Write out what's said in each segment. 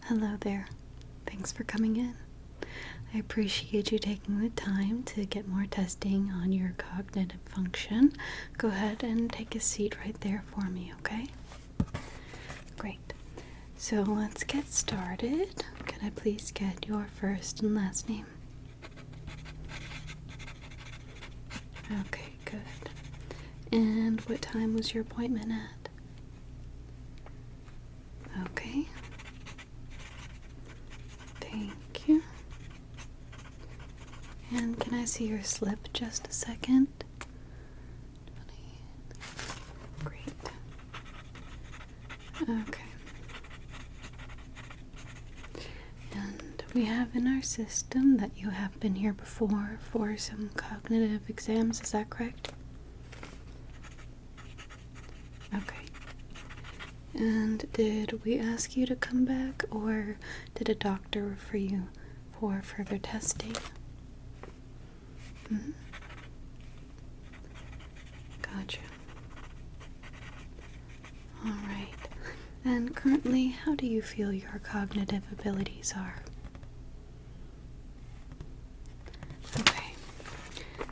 Hello there. Thanks for coming in. I appreciate you taking the time to get more testing on your cognitive function. Go ahead and take a seat right there for me, okay? Great. So let's get started. Can I please get your first and last name? Okay, good. And what time was your appointment at? Okay. Thank you. And can I see your slip just a second? Great. Okay. And we have in our system that you have been here before for some cognitive exams, is that correct? Okay. And did we ask you to come back, or did a doctor refer you for further testing? Mm-hmm. Gotcha. Alright. And currently, how do you feel your cognitive abilities are? Okay.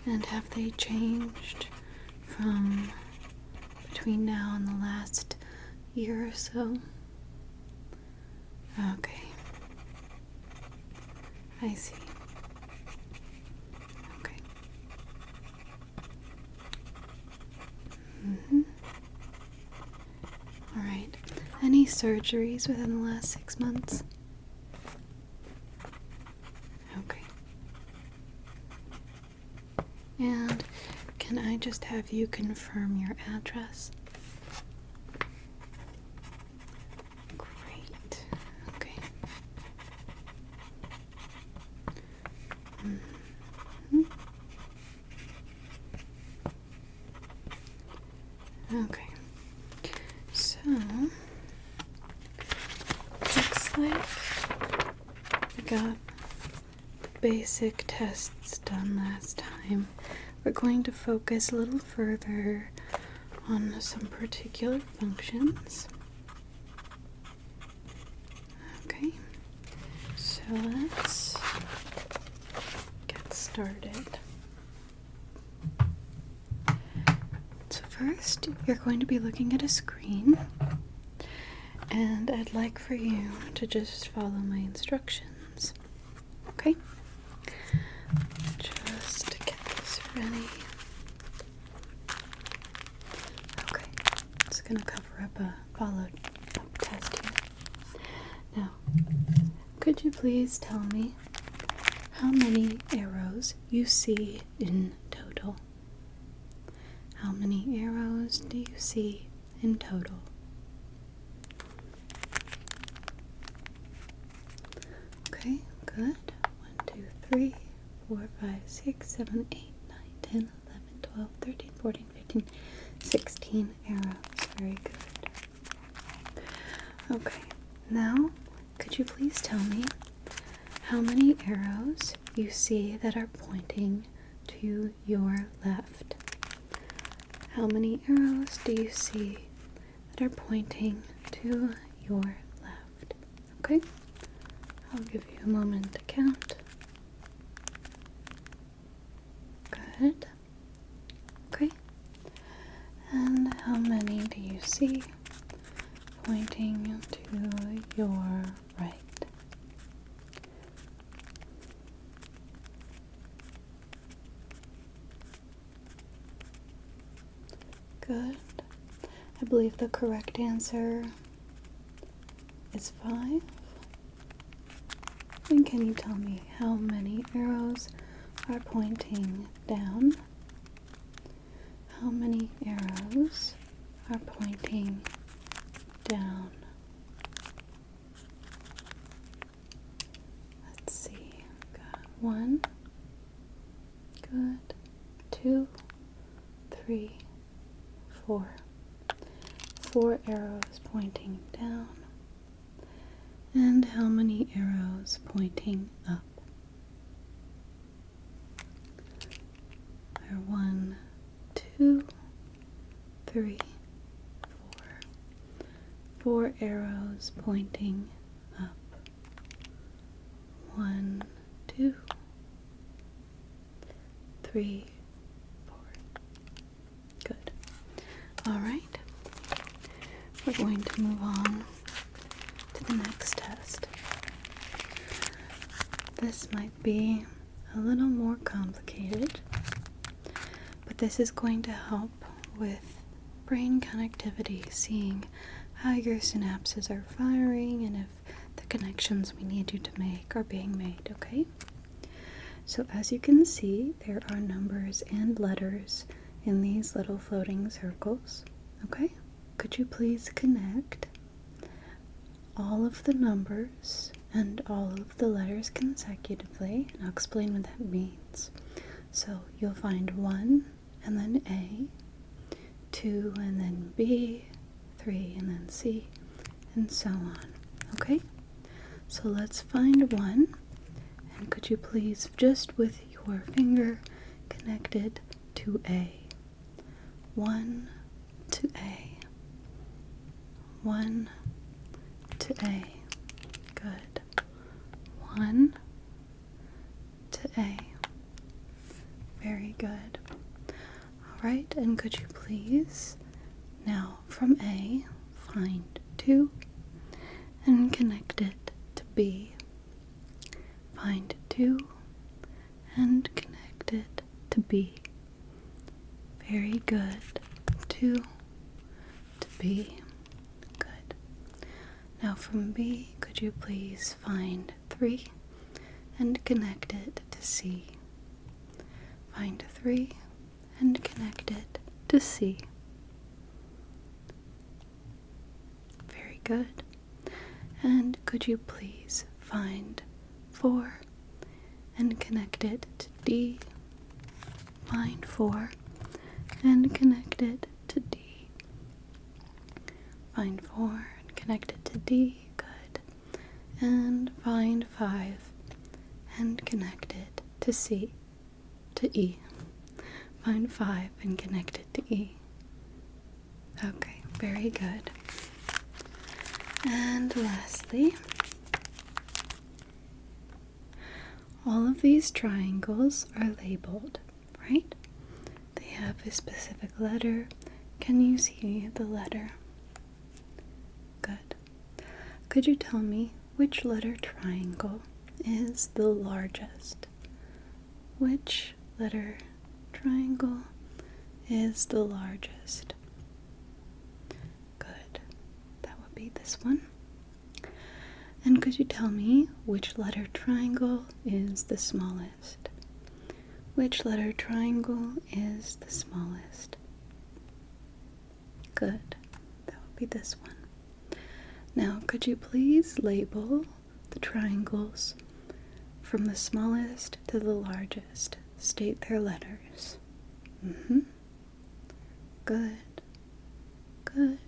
And have they changed from between now and the last year or so? Okay. I see. Okay. Alright. Any surgeries within the last 6 months? Okay. And can I just have you confirm your address? Great. Okay. Okay. So, looks like we got basic tests done last time. We're going to focus a little further on some particular functions. Okay, so let's get started. So first, you're going to be looking at a screen, and I'd like for you to just follow my instructions. Okay? Just get this ready. Okay, just gonna cover up a follow-up test here. Now, could you please tell me how many arrows you see in total? How many arrows do you see in total? Okay, good. 1, 2, 3, 4, 5, 6, 7, 8, 9, 10, 11, 12, 13, 14, 15, 16 arrows. Very good. Okay, now could you please tell me how many arrows you see that are pointing to your left? How many arrows do you see that are pointing to your left? Okay, I'll give you a moment to count. Good. Okay. And how many do you see pointing to your right? Good. I believe the correct answer is 5. And can you tell me how many arrows are pointing down? How many arrows are pointing down? Let's see. Got 1. Good. 2, 3, 4. 4 arrows pointing down. And how many arrows pointing up? There are 1, 2, 3, 4. 4 arrows pointing up. 1, 2, 3, 4. Good. All right. We're going to move on to the next test. This might be a little more complicated, but this is going to help with brain connectivity, seeing how your synapses are firing and if the connections we need you to make are being made, okay? So as you can see, there are numbers and letters in these little floating circles, okay? Could you please connect all of the numbers and all of the letters consecutively, and I'll explain what that means. So you'll find 1 and then A, 2 and then B, 3 and then C, and so on. Okay? So let's find 1, and could you please, just with your finger, connect it to A. 1 to A. 1 to A. Good. 1 to A. Very good. Alright, and could you please now from A find 2 and connect it to B. Find 2 and connect it to B. Very good. 2 to B. Good. Now from B, could you please find 3 and connect it to C. Find 3 and connect it to C. Very good. And could you please find 4 and connect it to D. Find 4 and connect it to D. Find 4 and connect it to D. Good. And find 5 and connect it to C. To E. Find 5 and connect it to E. Okay, very good. And lastly, all of these triangles are labeled, right? They have a specific letter. Can you see the letter? Good. Could you tell me which letter triangle is the largest? Which letter triangle is the largest? Good. That would be this one. And could you tell me which letter triangle is the smallest? Which letter triangle is the smallest? Good. That would be this one. Now, could you please label the triangles from the smallest to the largest? State their letters. Good. Good.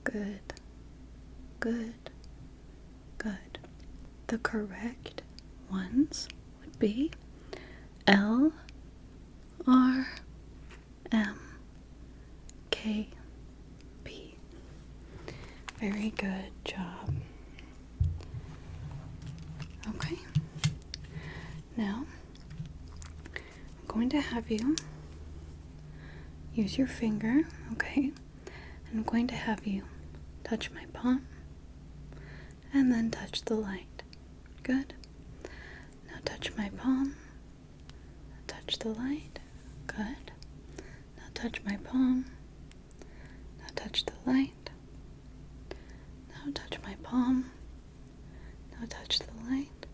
Good. Good. Good. The correct ones would be L, R, M, K, P. Very good job. Okay. Now, I'm going to have you use your finger, okay? And I'm going to have you touch my palm and then touch the light. Good. Now touch my palm. Touch the light. Good. Now touch my palm. Now touch the light. Now touch my palm. Now touch the light.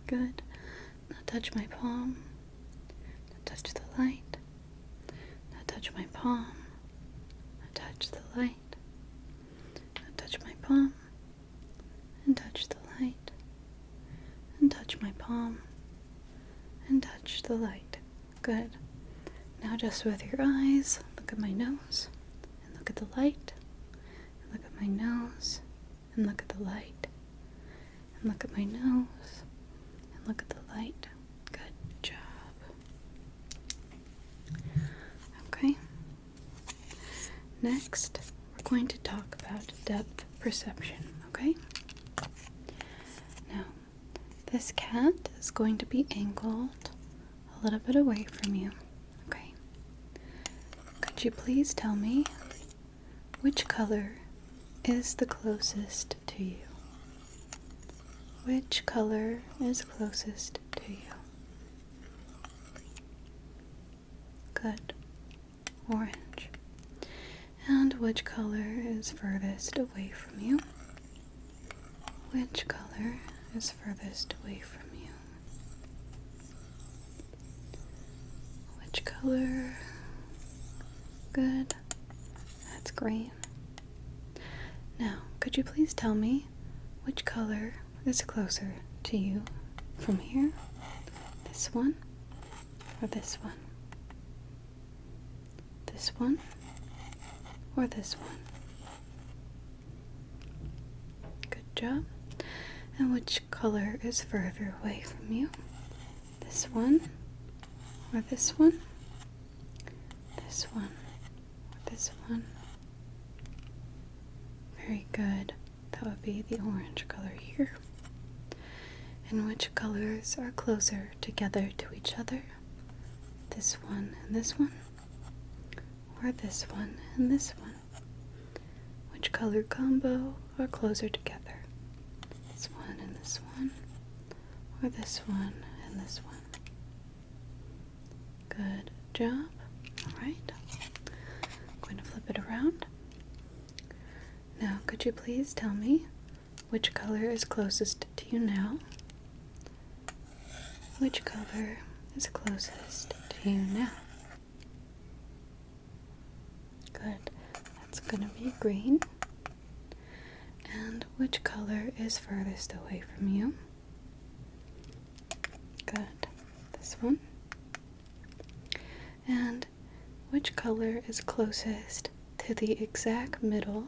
Good. Now touch my palm. Now touch the light. Now touch my palm. Now touch the light. Now touch my palm. And touch the light. And touch my palm. And touch the light. Good. Now just with your eyes, look at my nose. And look at the light. And look at my nose. And look at the light. And look at my nose. And look at the light. Good job. Okay. Next, we're going to talk about depth perception, okay? Now, this cat is going to be angled a little bit away from you. Okay. Could you please tell me which color is the closest to you? Which color is closest to you? Good. Orange. And which color is furthest away from you? Which color is furthest away from you? Which color? Good. That's green. Now, could you please tell me which color is closer to you from here? This one or this one? This one or this one? Good job. And which color is further away from you? This one or this one? This one or this one? Very good. That would be the orange color here. And which colors are closer together to each other? This one and this one? Or this one and this one? Which color combo are closer together? This one and this one? Or this one and this one? Good job. Alright. I'm going to flip it around. Now, could you please tell me which color is closest to you now? Which color is closest to you now? Good. That's going to be green. And which color is furthest away from you? Good. This one. And which color is closest to the exact middle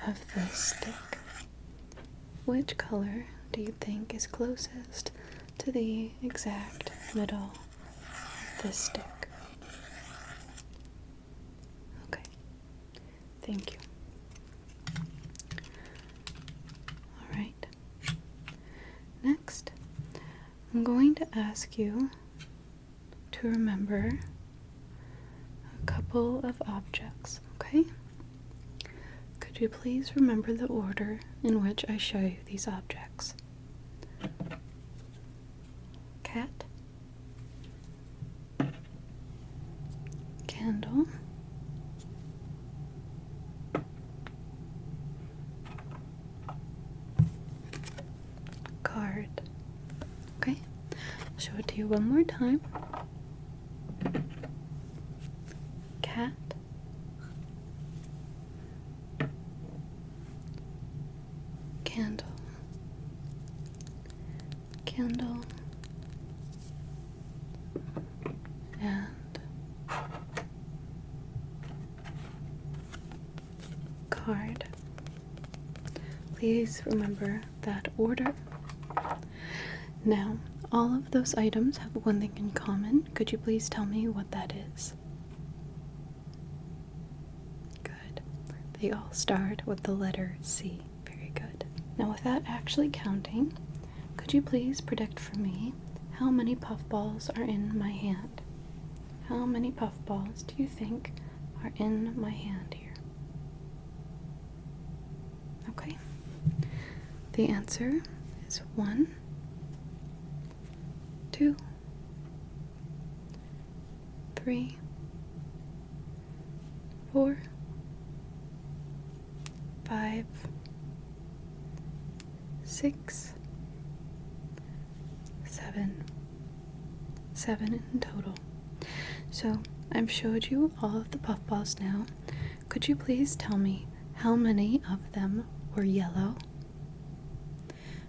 of this stick? Which color do you think is closest to the exact middle of this stick? Okay, thank you. Alright, next I'm going to ask you to remember a couple of objects, okay? Could you please remember the order in which I show you these objects? Cat, candle, card. Okay, I'll show it to you one more time. Cat, candle, candle, and card. Please remember that order. Now, all of those items have one thing in common. Could you please tell me what that is? Good. They all start with the letter C. Very good. Now, without actually counting, could you please predict for me how many puffballs are in my hand? How many puffballs do you think are in my hand here? Okay. The answer is 1, 2, 3, 4, 5, 6, 7. 7 in total. So I've showed you all of the puffballs now. Could you please tell me how many of them were yellow?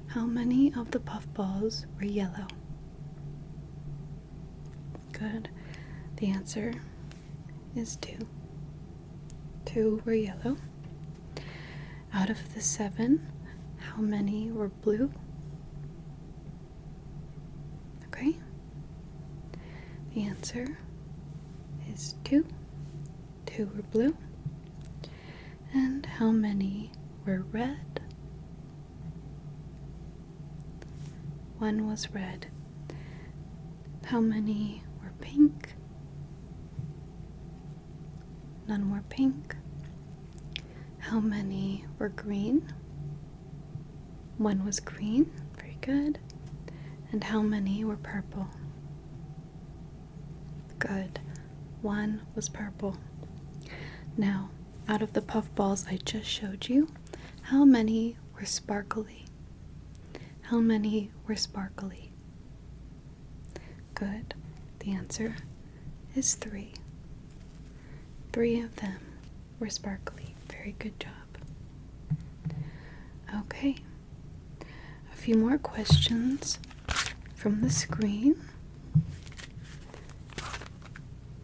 How many of the puffballs were yellow? Good. The answer is 2. 2 were yellow. Out of the 7, how many were blue? Okay. The answer is 2. 2 were blue. And how many were red? One was red. How many were pink? None were pink. How many were green? One was green. Very good. And how many were purple? Good. One was purple. Now, out of the puff balls I just showed you, how many were sparkly? How many were sparkly? Good. The answer is 3. 3 of them were sparkly. Very good job. Okay. A few more questions from the screen.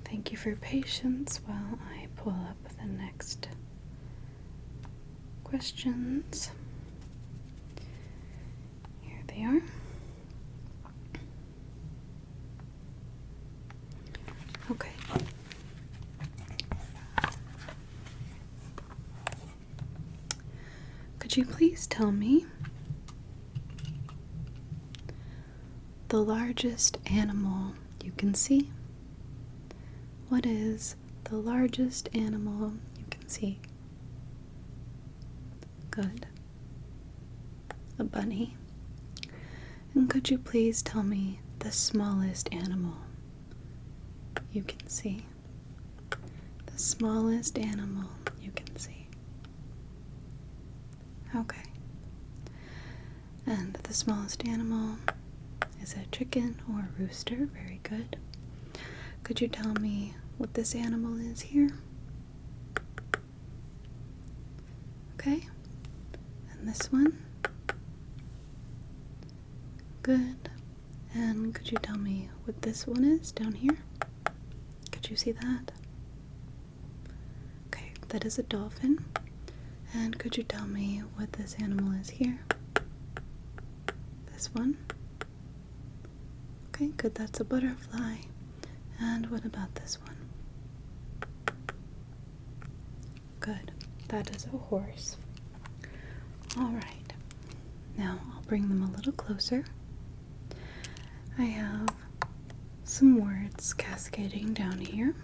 Thank you for your patience while I pull up the next questions. Here they are. Okay. Could you please tell me the largest animal you can see? What is the largest animal you can see? Good. A bunny. And could you please tell me the smallest animal you can see? The smallest animal you can see. Okay. And the smallest animal is a chicken or a rooster. Very good. Could you tell me what this animal is here? Okay. And this one? Good. And could you tell me what this one is down here? Could you see that? Okay, that is a dolphin. And could you tell me what this animal is here? This one? Okay, good, that's a butterfly. And what about this one? Good, that is a horse. Alright, now I'll bring them a little closer. I have some words cascading down here.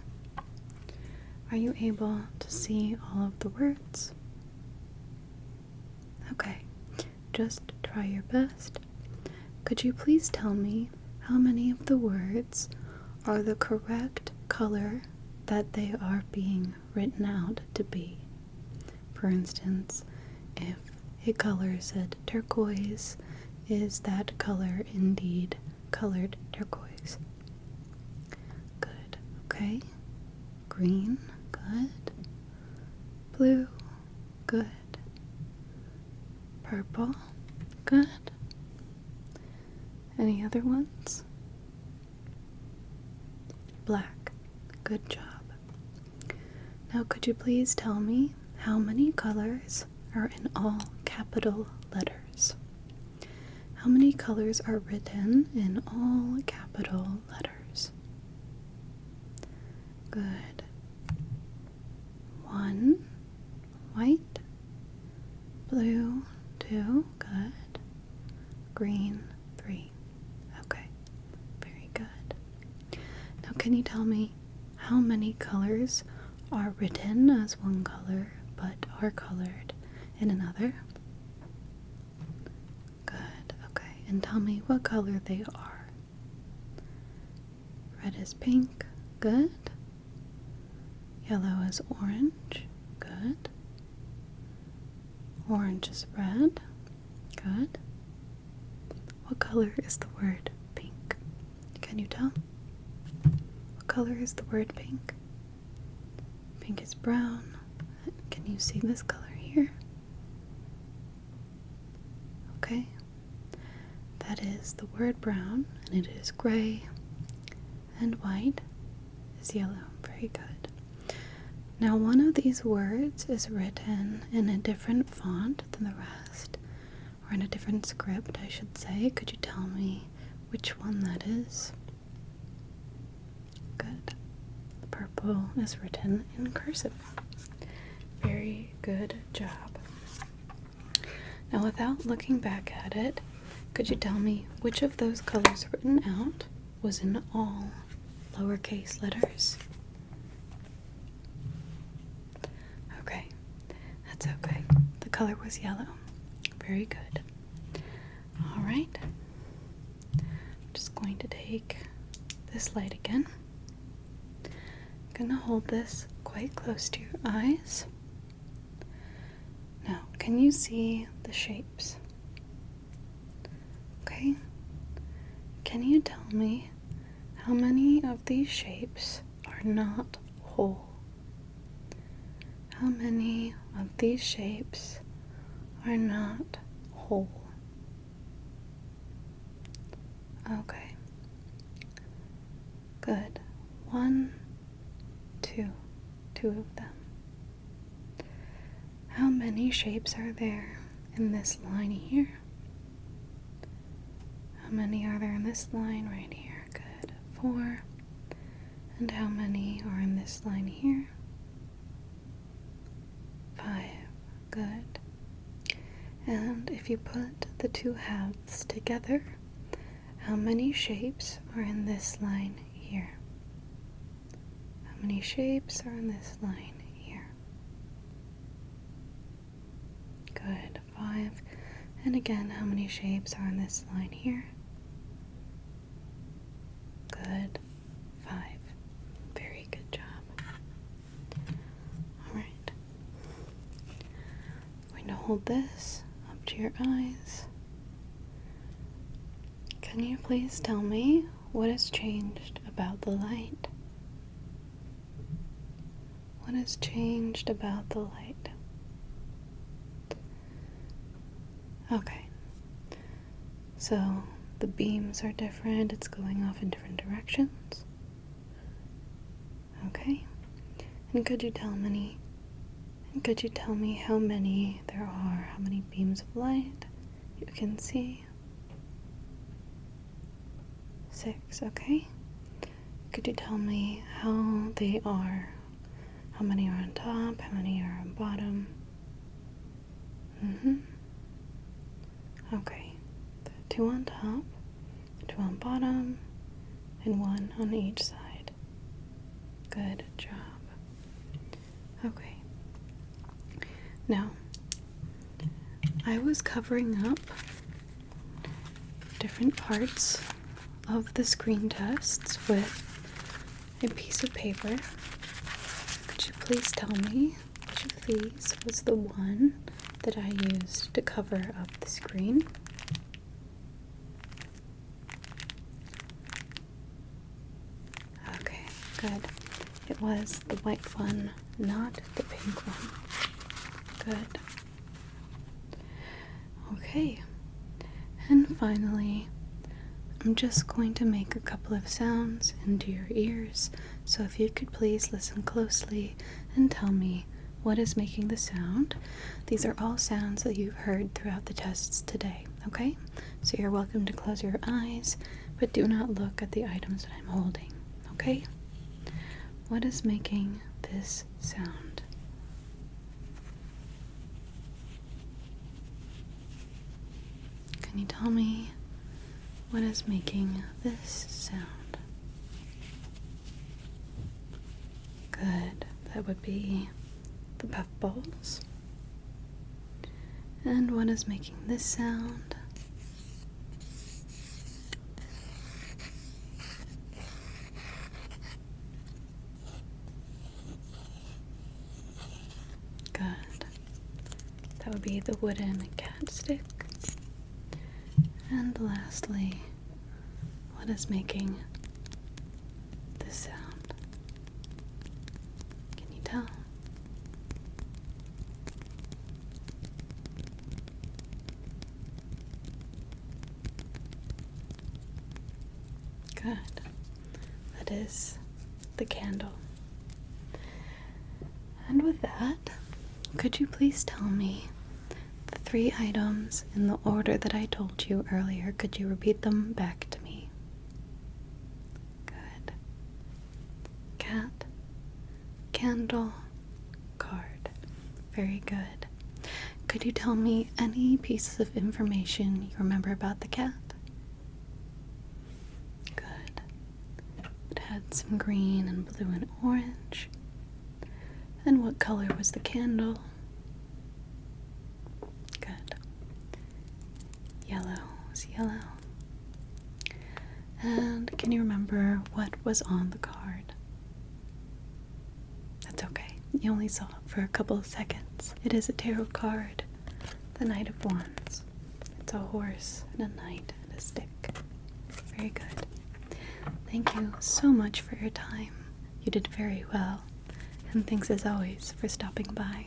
Are you able to see all of the words? Okay, just try your best. Could you please tell me how many of the words are the correct color that they are being written out to be? For instance, if a color said turquoise, is that color indeed colored turquoise? Good. Okay. Green. Good. Blue. Good. Purple. Good. Any other ones? Black. Good job. Now could you please tell me how many colors are in all capital letters? How many colors are written in all capital letters? Good. 1. White. Blue. 2. Good. Green. 3. Okay. Very good. Now can you tell me how many colors are written as one color but are colored in another? Good. Okay. And tell me what color they are. Red is pink. Good. Yellow is orange. Good. Orange is red. Good. What color is the word pink? Can you tell? What color is the word pink? Pink is brown. Can you see this color here? Okay. That is the word brown, and it is gray, and white is yellow. Very good. Now one of these words is written in a different font than the rest, or in a different script, I should say. Could you tell me which one that is? Good. The purple is written in cursive. Very good job. Now without looking back at it, Could you tell me which of those colors written out was in all lowercase letters? Okay, that's okay. The color was yellow. Very good. All right. I'm just going to take this light again. I'm going to hold this quite close to your eyes. Now, can you see the shapes? Okay. Can you tell me how many of these shapes are not whole? How many of these shapes are not whole? Okay. Good. 1, 2. 2 of them. How many shapes are there in this line here? How many are there in this line right here? Good. 4. And how many are in this line here? 5. Good. And if you put the two halves together, how many shapes are in this line here? How many shapes are in this line here? Good. 5. And again, how many shapes are in this line here? Good. 5. Very good job. Alright. I'm going to hold this up to your eyes. Can you please tell me what has changed about the light? What has changed about the light? Okay. So the beams are different. It's going off in different directions. Okay. And could you tell me how many there are? How many beams of light you can see? 6, okay. Could you tell me how they are? How many are on top? How many are on bottom? Okay. 2 on top, 2 on bottom, and 1 on each side. Good job. Okay. Now, I was covering up different parts of the screen tests with a piece of paper. Could you please tell me which of these was the one that I used to cover up the screen? Okay, good. It was the white one, not the pink one. Good. Okay. And finally, I'm just going to make a couple of sounds into your ears, so if you could please listen closely and tell me what is making the sound. These are all sounds that you've heard throughout the tests today, okay? So you're welcome to close your eyes, but do not look at the items that I'm holding, okay? What is making this sound? Can you tell me what is making this sound? Good. That would be the puff balls. And what is making this sound? Good. That would be the wooden cat stick. And lastly, what is making this sound? Can you tell? Good. That is the candle. And with that, could you please tell me the 3 items in the order that I told you earlier? Could you repeat them back to me? Good. Cat, candle, card. Very good. could you tell me any pieces of information you remember about the cat? Good. It had some green and blue and orange. And what color was the candle? Good. Yellow. It was yellow. And can you remember what was on the card? That's okay. You only saw it for a couple of seconds. It is a tarot card. The Knight of Wands. It's a horse and a knight and a stick. Very good. Thank you so much for your time. You did very well. And thanks as always for stopping by.